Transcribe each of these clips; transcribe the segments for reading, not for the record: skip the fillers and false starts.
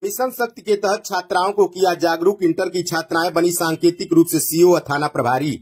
Mission शक्ति के तहत छात्राओं को किया जागरूक। इंटर की छात्राएं बनी सांकेतिक रूप से सीओ और थाना प्रभारी।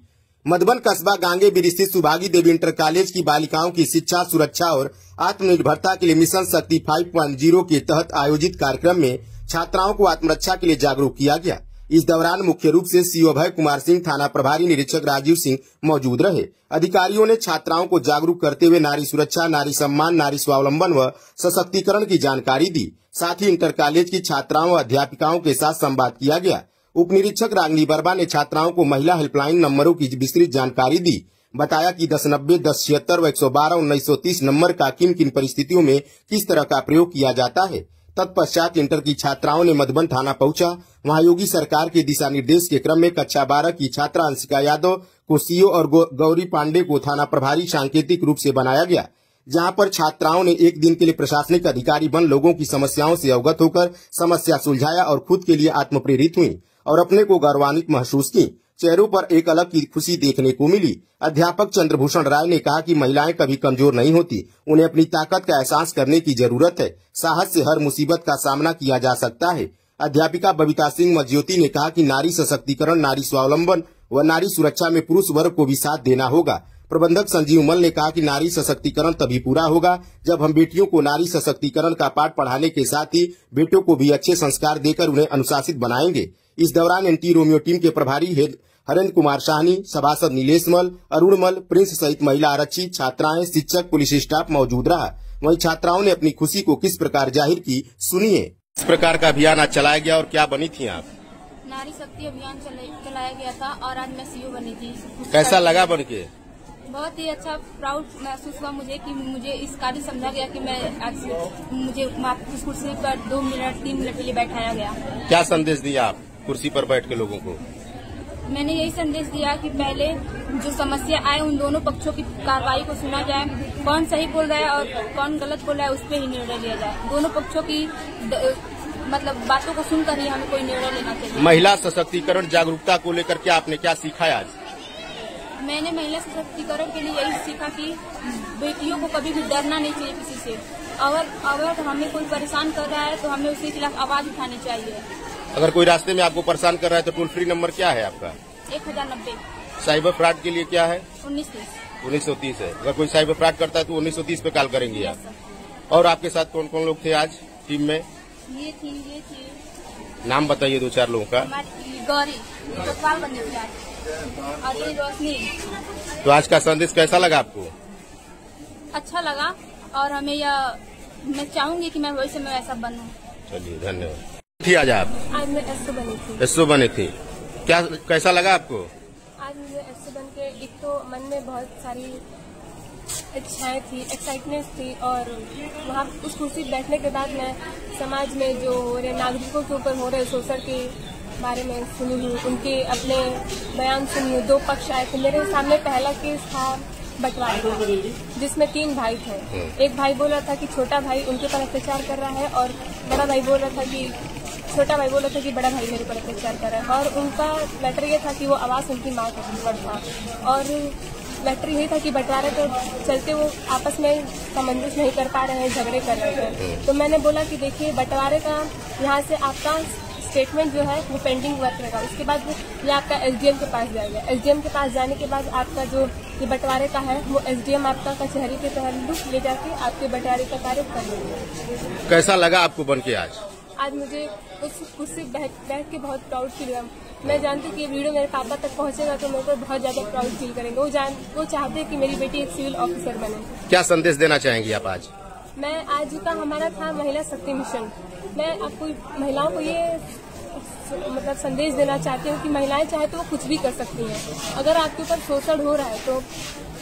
मधुबन कस्बा गांगेबीर स्थित सुभागी देवी इंटर कॉलेज की बालिकाओं की शिक्षा, सुरक्षा और आत्मनिर्भरता के लिए मिशन शक्ति 5.0 के तहत आयोजित कार्यक्रम में छात्राओं को आत्मरक्षा के लिए जागरूक किया गया। इस दौरान मुख्य रूप से सीओ अभय कुमार सिंह, थाना प्रभारी निरीक्षक राजीव सिंह मौजूद रहे। अधिकारियों ने छात्राओं को जागरूक करते हुए नारी सुरक्षा, नारी सम्मान, नारी स्वावलंबन व सशक्तिकरण की जानकारी दी। साथ ही इंटर कॉलेज की छात्राओं व अध्यापिकाओं के साथ संवाद किया गया। उप निरीक्षक रागनी वर्मा ने छात्राओं को महिला हेल्पलाइन नंबरों की विस्तृत जानकारी दी। बताया कि 1090, 1076 व 112, 1930 नंबर का किन किन परिस्थितियों में किस तरह का प्रयोग किया जाता है। तत्पश्चात इंटर की छात्राओं ने मधुबन थाना पहुंचा। वहां योगी सरकार के दिशा निर्देश के क्रम में कक्षा 12 की छात्रा अंशिका यादव को सीओ और गौरी पांडे को थाना प्रभारी सांकेतिक रूप से बनाया गया, जहां पर छात्राओं ने एक दिन के लिए प्रशासनिक अधिकारी बन लोगों की समस्याओं से अवगत होकर समस्या सुलझाया और खुद के लिए आत्मप्रेरित हुई और अपने को गौरवान्वित महसूस की। चेहरों पर एक अलग की खुशी देखने को मिली। अध्यापक चंद्रभूषण राय ने कहा कि महिलाएं कभी कमजोर नहीं होती, उन्हें अपनी ताकत का एहसास करने की जरूरत है। साहस से हर मुसीबत का सामना किया जा सकता है। अध्यापिका बबीता सिंह मज्योति ने कहा कि नारी सशक्तिकरण, नारी स्वावलंबन व नारी सुरक्षा में पुरुष वर्ग को भी साथ देना होगा। प्रबंधक संजीव मल ने कहा कि नारी सशक्तिकरण तभी पूरा होगा जब हम बेटियों को नारी सशक्तिकरण का पाठ पढ़ाने के साथ ही बेटों को भी अच्छे संस्कार देकर उन्हें अनुशासित बनाएंगे। इस दौरान एंटी रोमियो टीम के प्रभारी हरेंद्र कुमार साहनी, सभासद नीलेश मल, अरुण मल, प्रिंस सहित महिला आरक्षी, छात्राएं, शिक्षक, पुलिस स्टाफ मौजूद रहा। वहीं छात्राओं ने अपनी खुशी को किस प्रकार जाहिर की, सुनिए। इस प्रकार का अभियान आज चलाया गया और क्या बनी थी आप? नारी शक्ति अभियान चलाया गया था और आज मैं सीओ बनी थी। कैसा लगा बन के? बहुत ही अच्छा, प्राउड महसूस हुआ मुझे कि मुझे इस कार्य समझा गया कि मैं आज मुझे इस कुर्सी पर 2 मिनट 3 मिनट के लिए बैठाया गया। क्या संदेश दिया आप कुर्सी पर बैठ के लोगों को? मैंने यही संदेश दिया कि पहले जो समस्या आए उन दोनों पक्षों की कार्रवाई को सुना जाए। कौन सही बोल रहा है और कौन गलत बोल रहा है उस पर ही निर्णय लिया जाए। दोनों पक्षों की मतलब बातों को सुनकर ही हमें कोई निर्णय लेना चाहिए। महिला सशक्तिकरण जागरूकता को लेकर क्या आपने क्या सीखा आज? मैंने महिला सशक्तिकरण के लिए यही सीखा कि बेटियों को कभी भी डरना नहीं चाहिए किसी से। अगर हमें कोई परेशान कर रहा है तो हमें उसके खिलाफ आवाज उठानी चाहिए। अगर कोई रास्ते में आपको परेशान कर रहा है तो टोल फ्री नंबर क्या है आपका? 1090। साइबर फ्रॉड के लिए क्या है? 1930 है। अगर कोई साइबर फ्रॉड करता है तो 1930 पे कॉल करेंगे आप। और आपके साथ कौन कौन लोग थे आज टीम में? ये थी। नाम बताइए 2-4 लोगों का। गौरी, और ये रोशनी। तो आज का संदेश कैसा लगा आपको? अच्छा लगा और मैं चाहूंगी कि मैं भविष्य में ऐसा बनूं। चलिए, धन्यवाद। थी आज आप? आज मैं एसओ बनी थी। क्या कैसा लगा आपको? आज मुझे एसओ बन के एक तो मन में बहुत सारी इच्छाएं थी, एक्साइटमेंट थी और वहाँ उस कुर्सी बैठने के बाद मैं समाज में जो हो रहे नागरिकों के ऊपर हो रहे शोषण के बारे में सुनी हूँ, उनके अपने बयान सुनी हूँ। 2 पक्ष आए थे मेरे सामने। पहला केस था बंटवारे, जिसमें 3 भाई थे। एक भाई बोल रहा था कि छोटा भाई उनके ऊपर अत्याचार कर रहा है और छोटा भाई बोल रहा था कि बड़ा भाई मेरे ऊपर अत्याचार कर रहा है। और उनका लेटर ये था कि वो आवास उनकी माँ के ऊपर था और लेटर यही था कि बंटवारे के चलते वो आपस में सामंजस्य नहीं कर पा रहे हैं, झगड़े कर रहे थे। तो मैंने बोला कि देखिए बंटवारे का यहाँ से आपका स्टेटमेंट जो है वो पेंडिंग वर्क रहेगा। उसके बाद ये आपका एसडीएम के पास जाएगा। एसडीएम के पास जाने के बाद आपका जो ये बंटवारे का है वो एसडीएम आपका कचहरी के तहत ले जाके आपके बंटवारे का कार्य कर लेंगे। कैसा लगा आपको बन के आज? आज मुझे उस कुर्सी बैठ के बहुत प्राउड फील हुआ। मैं जानती हूँ कि ये वीडियो मेरे पापा तक पहुँचेगा तो मेरे को बहुत ज्यादा प्राउड फील करेंगे। वो चाहते हैं कि मेरी बेटी एक सिविल ऑफिसर बने। क्या संदेश देना चाहेंगी आप आज? मैं आज का हमारा था महिला शक्ति मिशन। मैं आपको महिलाओं को ये मतलब संदेश देना चाहती हूँ कि महिलाएं चाहे तो वो कुछ भी कर सकती हैं। अगर आपके ऊपर शोषण हो रहा है तो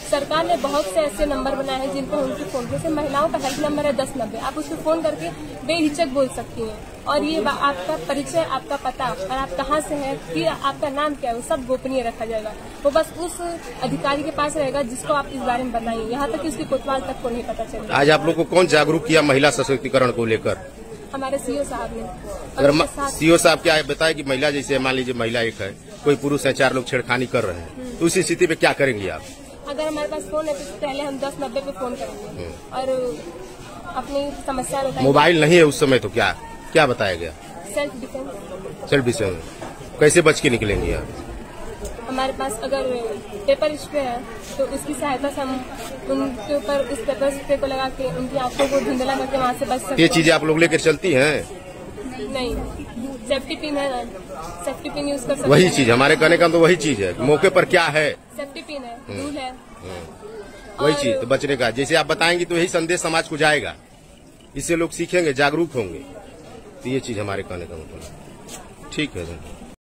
सरकार ने बहुत से ऐसे नंबर बनाए हैं जिन पर उनके फोन, जैसे महिलाओं का हेल्प नंबर है 1090। आप उस पर फोन करके बेहिचक बोल सकती हैं और ये आपका परिचय, आपका पता और आप कहाँ से हैं, कि आपका नाम क्या है, वो सब गोपनीय रखा जाएगा। वो बस उस अधिकारी के पास रहेगा जिसको आप इस बारे में बताइए, यहाँ तक कि उसकी कोतवाल तक को नहीं पता चलेगा। आज आप लोग को कौन जागरूक किया महिला सशक्तिकरण को लेकर? हमारे सीओ साहब ने। अगर सीओ साहब क्या बताया कि महिला जैसे मान लीजिए महिला एक है, कोई पुरुष है, 4 लोग छेड़खानी कर रहे हैं, तो उस स्थिति में क्या करेंगे आप? अगर हमारे पास फोन है तो पहले हम 1090 पे फोन करेंगे और अपनी समस्या बताएंगे। मोबाइल नहीं है उस समय तो क्या बताया गया? Self defence. सेल्फ डिफेंस कैसे बच के निकलेंगे आप? हमारे पास अगर पेपर स्प्रे है तो उसकी सहायता से हम उनके ऊपर उस पेपर स्प्रे को लगा के उनकी आंखों को धुंधला करके वहाँ से बच सकते हैं। ये चीजें आप लोग लेकर चलती हैं? नहीं, सेफ्टी पिन है ना, सेफ्टी पिन यूज कर सकते हैं। वही चीज हमारे कहने का तो वही चीज है, मौके पर क्या है, सेफ्टी पिन है, रूल है, वही चीज तो बचने का। जैसे आप बताएंगे तो यही संदेश समाज को जाएगा, इससे लोग सीखेंगे, जागरूक होंगे। तो ये चीज हमारे कहने का मतलब। ठीक है।